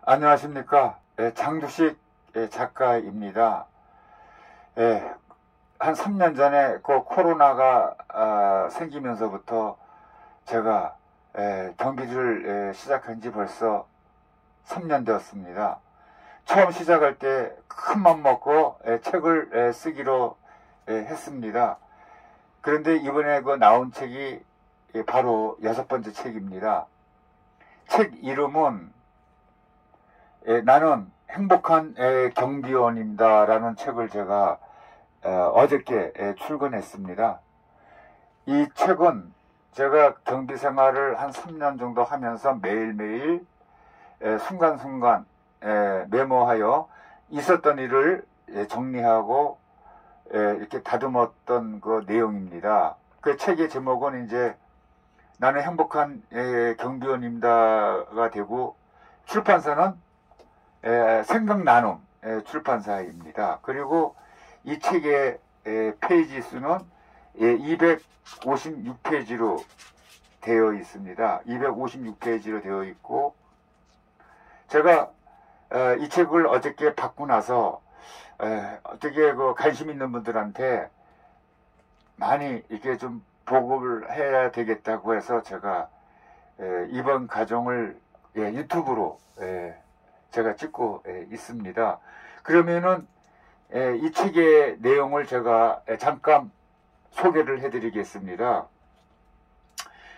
안녕하십니까. 장두식 작가입니다. 한 3년 전에 그 코로나가 생기면서부터 제가 경비를 시작한 지 벌써 3년 되었습니다. 처음 시작할 때 큰맘 먹고 책을 쓰기로 했습니다. 그런데 이번에 그 나온 책이 바로 6번째 책입니다. 책 이름은 나는 행복한 경비원입니다 라는 책을 제가 어저께 출간했습니다. 이 책은 제가 경비 생활을 한 3년 정도 하면서 매일매일 순간순간 메모하여 있었던 일을 정리하고 이렇게 다듬었던 그 내용입니다. 그 책의 제목은 이제 나는 행복한 경비원입니다가 되고, 출판사는 생각나눔 출판사입니다. 그리고 이 책의 페이지 수는 256페이지로 되어 있습니다. 256페이지로 되어 있고, 제가 이 책을 어저께 받고 나서 어떻게 그 관심 있는 분들한테 많이 이렇게 좀 보급을 해야 되겠다고 해서 제가 이번 과정을 유튜브로 제가 찍고 있습니다. 그러면은 이 책의 내용을 제가 잠깐 소개를 해드리겠습니다.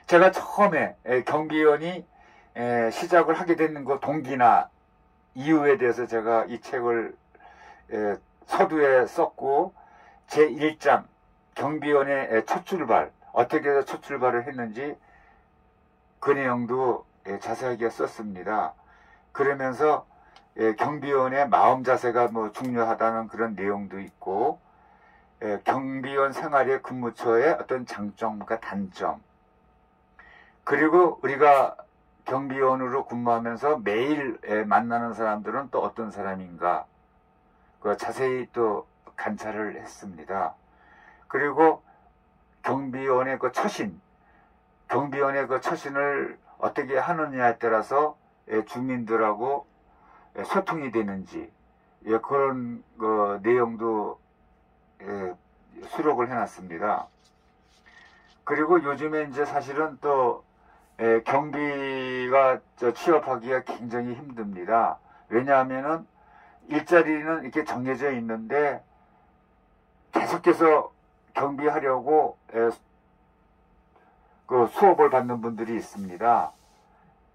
제가 처음에 경비원이 시작을 하게 된 그 동기나 이유에 대해서 제가 이 책을 서두에 썼고, 제1장 경비원의 첫 출발, 어떻게 해서 첫 출발을 했는지 그 내용도 자세하게 썼습니다. 그러면서 경비원의 마음 자세가 뭐 중요하다는 그런 내용도 있고, 경비원 생활의 근무처의 어떤 장점과 단점, 그리고 우리가 경비원으로 근무하면서 매일 만나는 사람들은 또 어떤 사람인가, 그 자세히 또 관찰을 했습니다. 그리고 경비원의 그 처신, 경비원의 그 처신을 어떻게 하느냐에 따라서 주민들하고 소통이 되는지, 그런 그 내용도 수록을 해놨습니다. 그리고 요즘에 이제 사실은 또 경비가 취업하기가 굉장히 힘듭니다. 왜냐하면은 일자리는 이렇게 정해져 있는데 계속해서 경비하려고 그 수업을 받는 분들이 있습니다.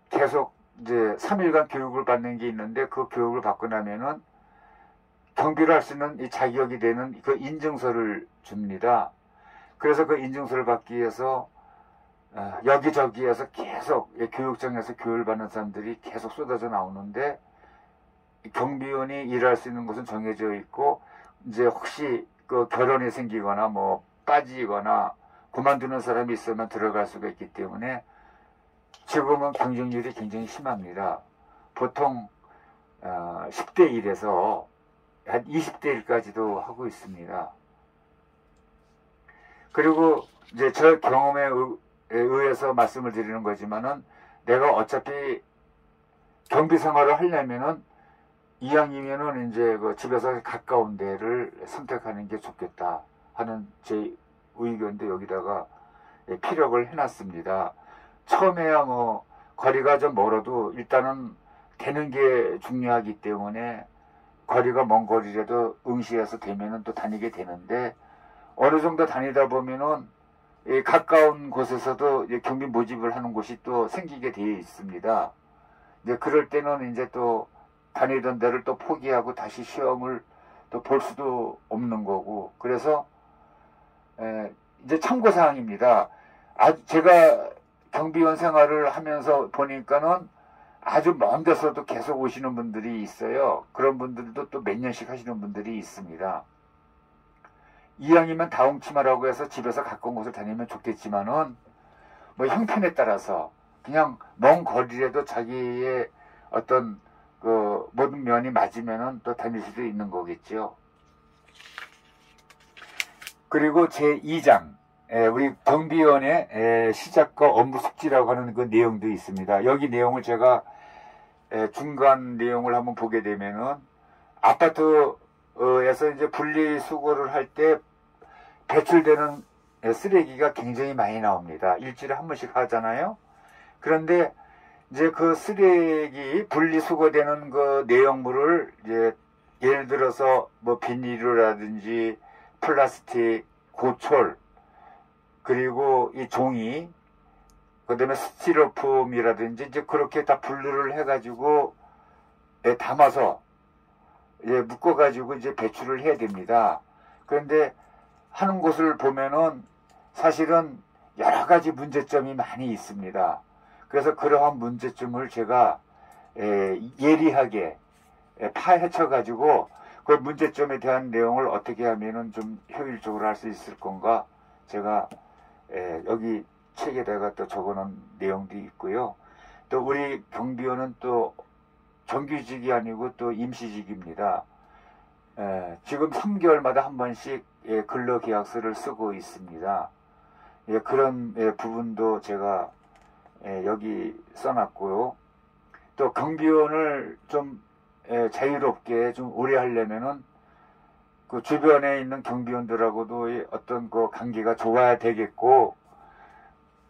계속 이제 3일간 교육을 받는 게 있는데, 그 교육을 받고 나면은 경비를 할 수 있는 이 자격이 되는 그 인증서를 줍니다. 그래서 그 인증서를 받기 위해서 여기저기에서 계속 교육청에서 교육을 받는 사람들이 계속 쏟아져 나오는데, 경비원이 일할 수 있는 곳은 정해져 있고, 이제 혹시 그 결혼이 생기거나 뭐 빠지거나 그만두는 사람이 있으면 들어갈 수가 있기 때문에 지금은 경쟁률이 굉장히 심합니다. 보통 10대 1에서 한 20대 1까지도 하고 있습니다. 그리고 이제 저 경험에 의해서 말씀을 드리는 거지만은, 내가 어차피 경비 생활을 하려면은 이왕이면은 이제 그 집에서 가까운 데를 선택하는 게 좋겠다 하는 제 의견도 여기다가 피력을 해놨습니다. 처음에야 뭐 거리가 좀 멀어도 일단은 되는 게 중요하기 때문에 거리가 먼 거리라도 응시해서 되면은 또 다니게 되는데, 어느 정도 다니다 보면은 가까운 곳에서도 경비 모집을 하는 곳이 또 생기게 되어 있습니다. 이제 그럴 때는 이제 또 다니던 데를 또 포기하고 다시 시험을 또 볼 수도 없는 거고, 그래서 이제 참고사항입니다. 제가 경비원 생활을 하면서 보니까는 아주 먼 데서도 계속 오시는 분들이 있어요. 그런 분들도 또 몇 년씩 하시는 분들이 있습니다. 이왕이면 다홍치마라고 해서 집에서 가까운 곳을 다니면 좋겠지만은, 뭐 형편에 따라서 그냥 먼 거리라도 자기의 어떤 그 모든 면이 맞으면은 또 다닐 수도 있는 거겠죠. 그리고 제2장 우리 경비원의 시작과 업무 숙지라고 하는 그 내용도 있습니다. 여기 내용을 제가 중간 내용을 한번 보게 되면은 아파트에서 이제 분리수거를 할 때 배출되는 쓰레기가 굉장히 많이 나옵니다. 일주일에 한 번씩 하잖아요. 그런데 이제 그 쓰레기 분리수거되는 그 내용물을 이제 예를 들어서 뭐 비닐이라든지 플라스틱, 고철, 그리고 이 종이, 그 다음에 스티로폼이라든지 이제 그렇게 다 분류를 해가지고 담아서 묶어가지고 이제 배출을 해야 됩니다. 그런데 하는 곳을 보면은 사실은 여러 가지 문제점이 많이 있습니다. 그래서 그러한 문제점을 제가 예리하게 파헤쳐가지고 그 문제점에 대한 내용을 어떻게 하면은 좀 효율적으로 할 수 있을 건가, 제가 여기 책에다가 또 적어놓은 내용도 있고요. 또 우리 경비원은 또 정규직이 아니고 또 임시직입니다. 지금 3개월마다 한 번씩 근로계약서를 쓰고 있습니다. 그런 부분도 제가 여기 써놨고요. 또 경비원을 좀 자유롭게 좀 오래 하려면은 그 주변에 있는 경비원들하고도 어떤 그 관계가 좋아야 되겠고,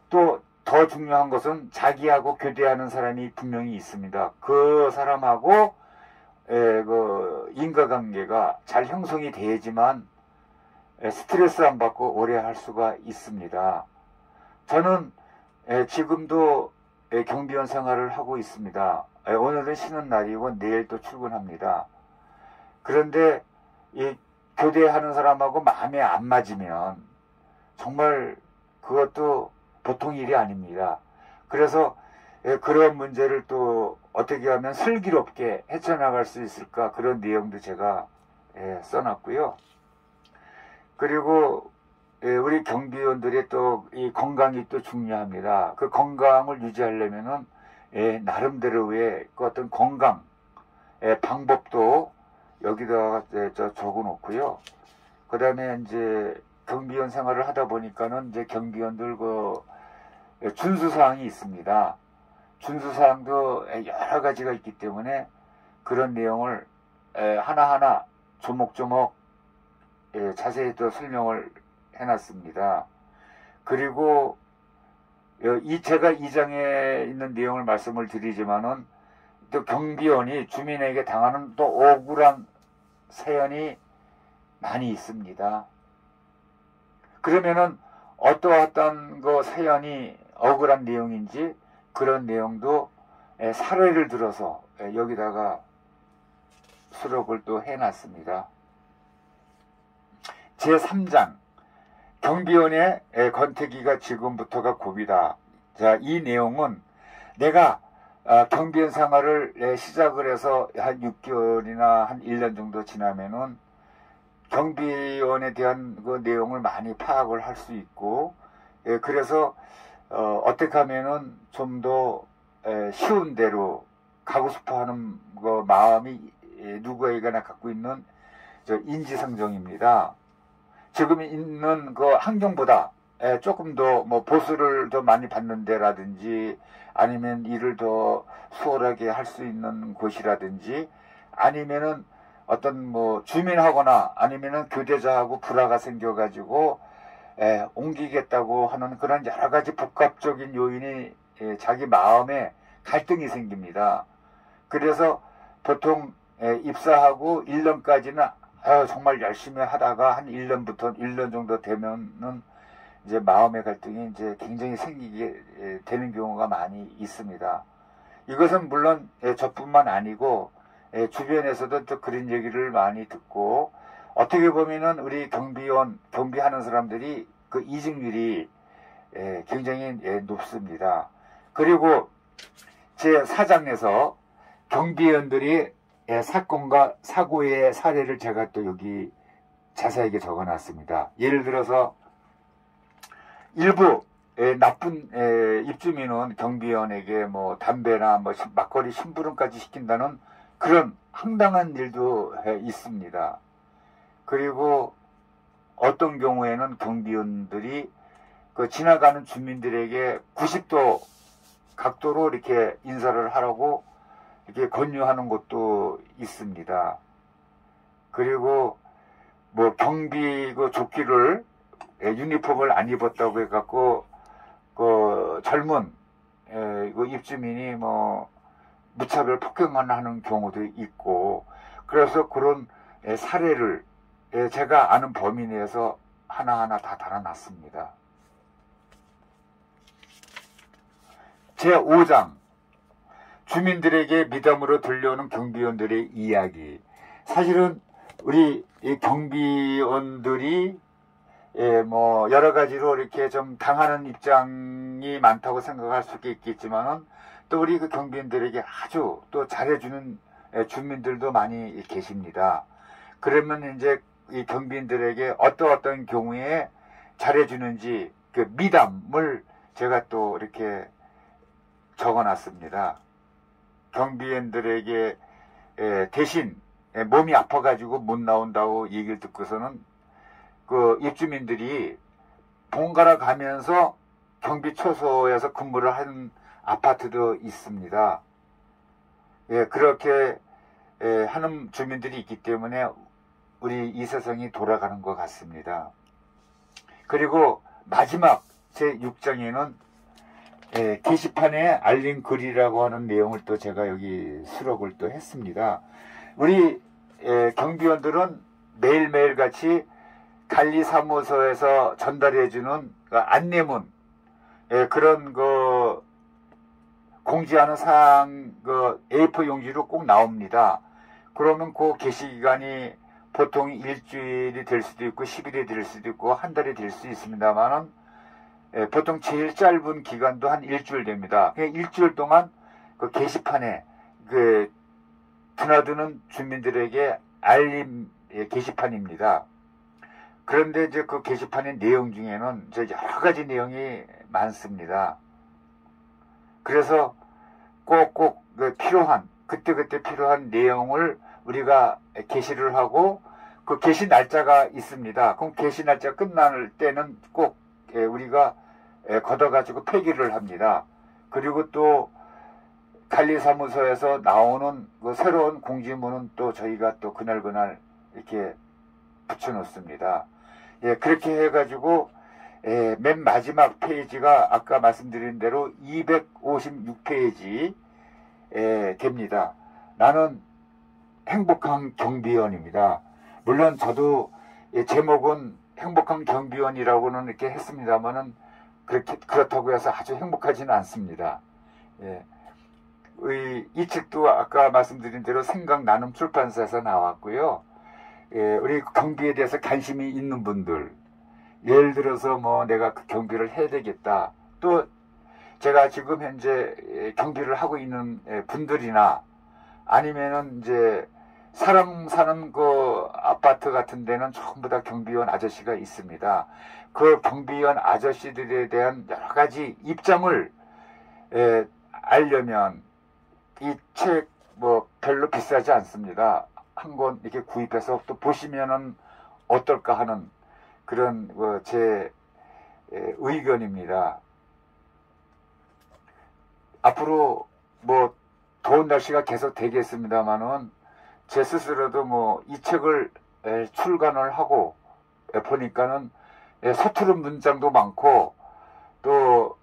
또 더 중요한 것은 자기하고 교대하는 사람이 분명히 있습니다. 그 사람하고 그 인과관계가 잘 형성이 돼야지만 스트레스 안 받고 오래 할 수가 있습니다. 저는 지금도 경비원 생활을 하고 있습니다. 오늘은 쉬는 날이고 내일 또 출근합니다. 그런데 이 교대하는 사람하고 마음에 안 맞으면 정말 그것도 보통 일이 아닙니다. 그래서 그런 문제를 또 어떻게 하면 슬기롭게 헤쳐나갈 수 있을까, 그런 내용도 제가 써놨고요. 그리고 우리 경비원들의 또 이 건강이 또 중요합니다. 그 건강을 유지하려면은 나름대로의 그 어떤 건강 방법도 여기다가 적어 놓고요. 그 다음에 이제 경비원 생활을 하다 보니까는 이제 경비원들 그 준수사항이 있습니다. 준수사항도 여러 가지가 있기 때문에 그런 내용을 하나하나 조목조목 자세히 또 설명을 해놨습니다. 그리고 제가 2장에 있는 내용을 말씀을 드리지만은 또 경비원이 주민에게 당하는 또 억울한 사연이 많이 있습니다. 그러면은 어떠한 그 사연이 억울한 내용인지 그런 내용도 사례를 들어서 여기다가 수록을 또 해놨습니다. 제3장 경비원의 권태기가 지금부터가 고비다. 자, 이 내용은 내가 경비원 생활을 시작을 해서 한 6개월이나 한 1년 정도 지나면은 경비원에 대한 그 내용을 많이 파악을 할 수 있고, 그래서 어떻게 하면은 좀 더 쉬운 대로 가고 싶어하는 그 마음이 누구에게나 갖고 있는 인지상정입니다. 지금 있는 그 환경보다 조금 더 뭐 보수를 더 많이 받는 데라든지, 아니면 일을 더 수월하게 할 수 있는 곳이라든지, 아니면은 어떤 뭐 주민하거나 아니면은 교대자하고 불화가 생겨가지고 옮기겠다고 하는 그런 여러 가지 복합적인 요인이 자기 마음에 갈등이 생깁니다. 그래서 보통 입사하고 1년까지는 정말 열심히 하다가 한 1년 정도 되면은 이제 마음의 갈등이 이제 굉장히 생기게 되는 경우가 많이 있습니다. 이것은 물론 저뿐만 아니고 주변에서도 또 그런 얘기를 많이 듣고, 어떻게 보면은 우리 경비하는 사람들이 그 이직률이 굉장히 높습니다. 그리고 제 4장에서 경비원들이 사건과 사고의 사례를 제가 또 여기 자세하게 적어놨습니다. 예를 들어서 일부 나쁜 입주민은 경비원에게 뭐 담배나 뭐 막걸리 심부름까지 시킨다는 그런 황당한 일도 있습니다. 그리고 어떤 경우에는 경비원들이 그 지나가는 주민들에게 90도 각도로 이렇게 인사를 하라고 이렇게 권유하는 곳도 있습니다. 그리고 뭐 경비 그 조끼를 유니폼을 안 입었다고 해갖고 그 젊은 그 입주민이 뭐 무차별 폭행만 하는 경우도 있고, 그래서 그런 사례를 제가 아는 범위 내에서 하나하나 다 달아놨습니다. 제5장 주민들에게 미담으로 들려오는 경비원들의 이야기. 사실은 우리 경비원들이 뭐 여러 가지로 이렇게 좀 당하는 입장이 많다고 생각할 수 있겠지만은, 또 우리 그 경비원들에게 아주 또 잘해주는 주민들도 많이 계십니다. 그러면 이제 이 경비원들에게 어떤 경우에 잘해주는지 그 미담을 제가 또 이렇게 적어놨습니다. 경비원들에게 대신 몸이 아파가지고 못 나온다고 얘기를 듣고서는 그 입주민들이 번갈아 가면서 경비초소에서 근무를 하는 아파트도 있습니다. 그렇게 하는 주민들이 있기 때문에 우리 이 세상이 돌아가는 것 같습니다. 그리고 마지막 제6장에는 게시판에 알린 글이라고 하는 내용을 또 제가 여기 수록을 또 했습니다. 우리 경비원들은 매일매일 같이 관리사무소에서 전달해주는 그 안내문, 그런 그 공지하는 사항 그 A4 용지로 꼭 나옵니다. 그러면 그 게시기간이 보통 일주일이 될 수도 있고 10일이 될 수도 있고 한 달이 될 수 있습니다만은, 보통 제일 짧은 기간도 한 일주일 됩니다. 일주일 동안 그 게시판에 그 드나드는 주민들에게 알림 게시판입니다. 그런데 이제 그 게시판의 내용 중에는 여러 가지 내용이 많습니다. 그래서 꼭꼭 필요한, 그때그때 필요한 내용을 우리가 게시를 하고, 그 게시 날짜가 있습니다. 그럼 게시 날짜 끝날 때는 꼭 우리가 걷어가지고 폐기를 합니다. 그리고 또 관리사무소에서 나오는 그 새로운 공지문은 또 저희가 또 그날 이렇게 붙여놓습니다. 그렇게 해가지고 맨 마지막 페이지가 아까 말씀드린 대로 256페이지 됩니다. 나는 행복한 경비원입니다. 물론 저도 제목은 행복한 경비원이라고는 이렇게 했습니다만은 그렇다고 해서 아주 행복하지는 않습니다. 이 책도 아까 말씀드린 대로 생각나눔 출판사에서 나왔고요. 우리 경비에 대해서 관심이 있는 분들, 예를 들어서 뭐 내가 그 경비를 해야 되겠다, 또 제가 지금 현재 경비를 하고 있는 분들이나 아니면은 이제 사람 사는 그 아파트 같은 데는 전부 다 경비원 아저씨가 있습니다. 그 경비원 아저씨들에 대한 여러 가지 입장을 알려면 이 책 뭐 별로 비싸지 않습니다. 한 권 이렇게 구입해서 또 보시면은 어떨까 하는 그런 제 의견입니다. 앞으로 뭐 더운 날씨가 계속 되겠습니다만은 제 스스로도 뭐 이 책을 출간을 하고 보니까는 서투른 문장도 많고 또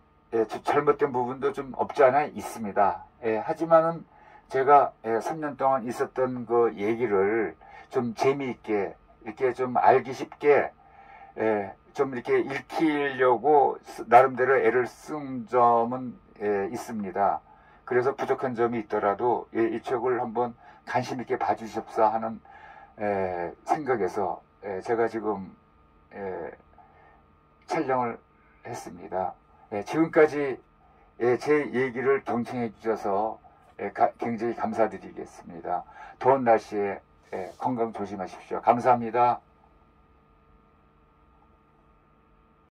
잘못된 부분도 좀 없지 않아 있습니다. 하지만은 제가 3년 동안 있었던 그 얘기를 좀 재미있게 이렇게 좀 알기 쉽게 좀 이렇게 읽히려고 나름대로 애를 쓴 점은 있습니다. 그래서 부족한 점이 있더라도 이 책을 한번 관심 있게 봐주십사 하는 생각에서 제가 지금 촬영을 했습니다. 지금까지 제 얘기를 경청해 주셔서 굉장히 감사드리겠습니다. 더운 날씨에 건강 조심하십시오. 감사합니다.